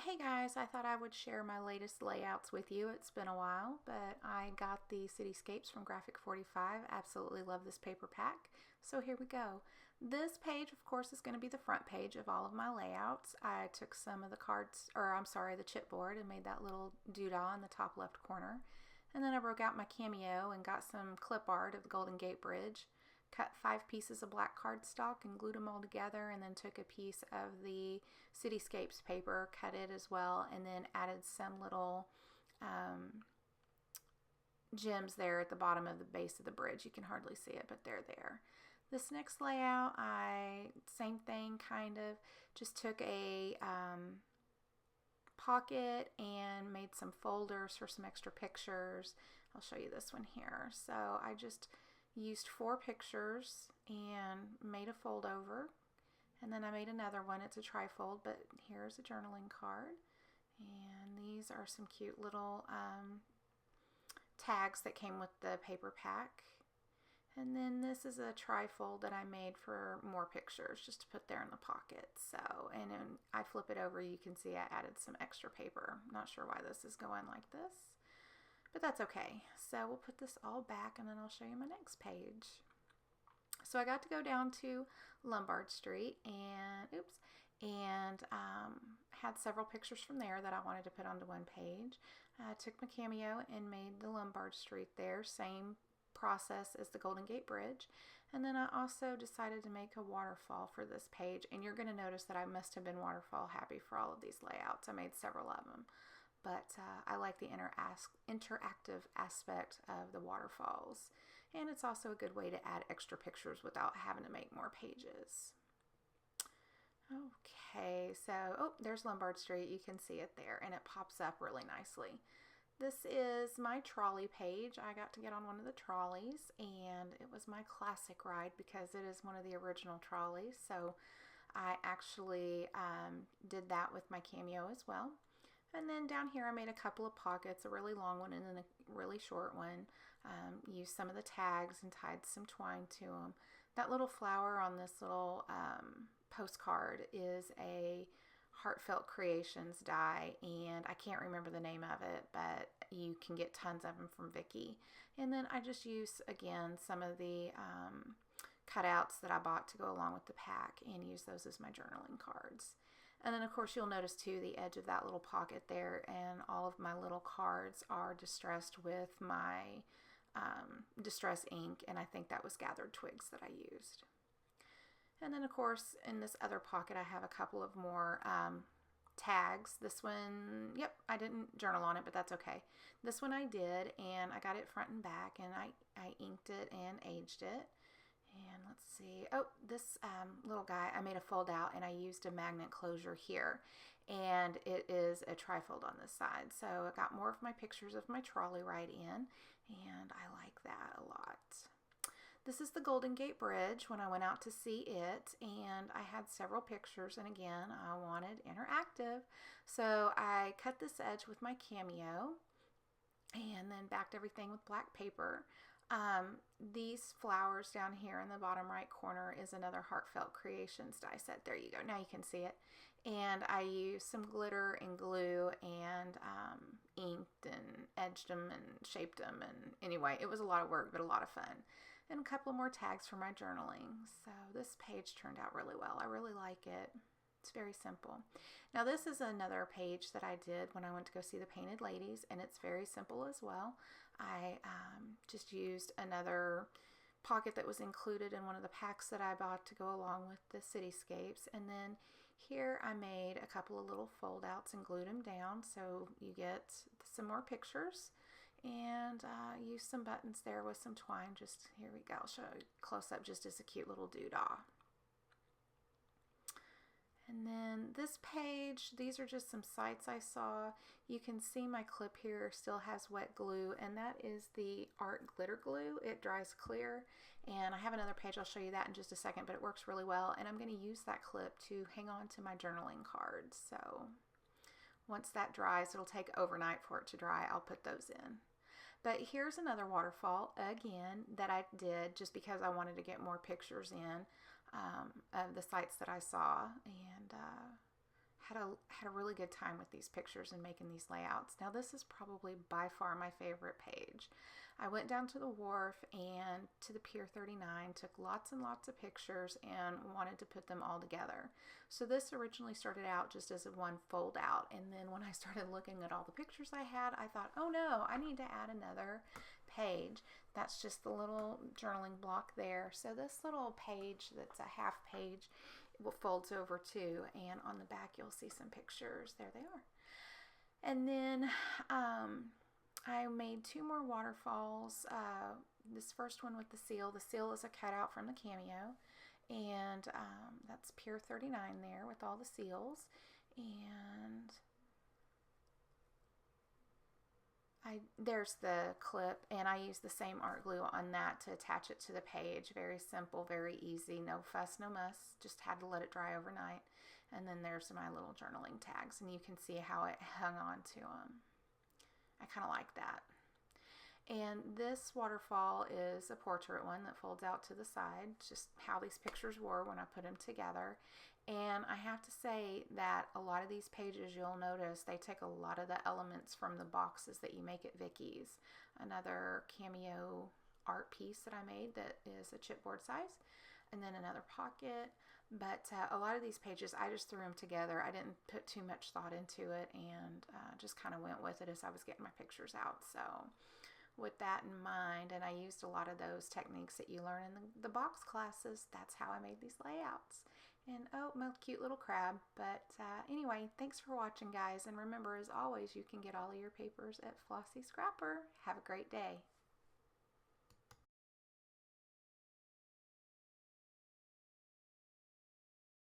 Hey guys, I thought I would share my latest layouts with you. It's been a while, but I got the City Scapes from G45. Absolutely love this paper pack. So here we go. This page, of course, is going to be the front page of all of my layouts. I took some of the cards, or I'm sorry, the chipboard, and made that little doodah in the top left corner. And then I broke out my cameo and got some clip art of the Golden Gate Bridge. Cut 5 pieces of black cardstock and glued them all together, and then took a piece of the City Scapes paper, cut it as well, and then added some little gems there at the bottom of the base of the bridge. You can hardly see it, but they're there. This next layout, same thing, kind of just took a pocket and made some folders for some extra pictures. I'll show you this one here. So I just used 4 pictures and made a fold over, and then I made another one. It's a trifold, but here's a journaling card, and these are some cute little tags that came with the paper pack. And then this is a trifold that I made for more pictures just to put there in the pocket. So, and then I flip it over, you can see I added some extra paper. Not sure why this is going like this, but that's okay. So we'll put this all back, and then I'll show you my next page. So I got to go down to Lombard Street and had several pictures from there that I wanted to put onto one page. I took my cameo and made the Lombard Street there, same process as the Golden Gate Bridge. And then I also decided to make a waterfall for this page, and you're going to notice that I must have been waterfall happy for all of these layouts. I made several of them. But I like the interactive aspect of the waterfalls. And it's also a good way to add extra pictures without having to make more pages. Okay, so, there's Lombard Street. You can see it there, and it pops up really nicely. This is my trolley page. I got to get on one of the trolleys, and it was my classic ride because it is one of the original trolleys. So I actually did that with my cameo as well. And then down here I made a couple of pockets, a really long one and then a really short one. Used some of the tags and tied some twine to them. That little flower on this little postcard is a Heartfelt Creations die, and I can't remember the name of it, but you can get tons of them from Vicky. And then I just used, again, some of the cutouts that I bought to go along with the pack and use those as my journaling cards. And then, of course, you'll notice, too, the edge of that little pocket there, and all of my little cards are distressed with my distress ink, and I think that was gathered twigs that I used. And then, of course, in this other pocket, I have a couple of more tags. This one, I didn't journal on it, but that's okay. This one I did, and I got it front and back, and I inked it and aged it. And let's see. This little guy, I made a fold out, and I used a magnet closure here. And it is a trifold on this side. So I got more of my pictures of my trolley ride in, and I like that a lot. This is the Golden Gate Bridge when I went out to see it, and I had several pictures, and again, I wanted interactive. So I cut this edge with my cameo and then backed everything with black paper. These flowers down here in the bottom right corner is another Heartfelt Creations die set. There you go. Now you can see it. And I used some glitter and glue and inked and edged them and shaped them. And anyway, it was a lot of work, but a lot of fun. And a couple more tags for my journaling. So this page turned out really well. I really like it. It's very simple. Now this is another page that I did when I went to go see the Painted Ladies, and it's very simple as well. I just used another pocket that was included in one of the packs that I bought to go along with the cityscapes, and then here I made a couple of little fold outs and glued them down so you get some more pictures, and used some buttons there with some twine. Just here we go. I'll show you close up just as a cute little doodah. And then this page, these are just some sites I saw. You can see my clip here still has wet glue, and that is the art glitter glue. It dries clear, and I have another page. I'll show you that in just a second, but it works really well, and I'm going to use that clip to hang on to my journaling cards. So once that dries, it'll take overnight for it to dry. I'll put those in. But here's another waterfall, again, that I did just because I wanted to get more pictures in of the sites that I saw, and had a really good time with these pictures and making these layouts. Now this is probably by far my favorite page. I went down to the wharf and to the Pier 39, took lots and lots of pictures and wanted to put them all together. So this originally started out just as a one fold out, and then when I started looking at all the pictures I had, I thought, oh no, I need to add another page. That's just the little journaling block there. So this little page that's a half page folds over too, and on the back you'll see some pictures. There they are. And then I made two more waterfalls. This first one with the seal. The seal is a cutout from the cameo, and that's Pier 39 there with all the seals. And there's the clip, and I used the same art glue on that to attach it to the page. Very simple, very easy, no fuss, no muss. Just had to let it dry overnight. And then there's my little journaling tags, and you can see how it hung on to them. I kind of like that. And this waterfall is a portrait one that folds out to the side, just how these pictures were when I put them together. And I have to say that a lot of these pages, you'll notice they take a lot of the elements from the boxes that you make at Vicky's. Another cameo art piece that I made that is a chipboard size, and then another pocket. But a lot of these pages, I just threw them together. I didn't put too much thought into it, and just kind of went with it as I was getting my pictures out. So with that in mind, and I used a lot of those techniques that you learn in the box classes, that's how I made these layouts. And oh, my cute little crab. But anyway, thanks for watching, guys. And remember, as always, you can get all of your papers at Flossy Scrapper. Have a great day.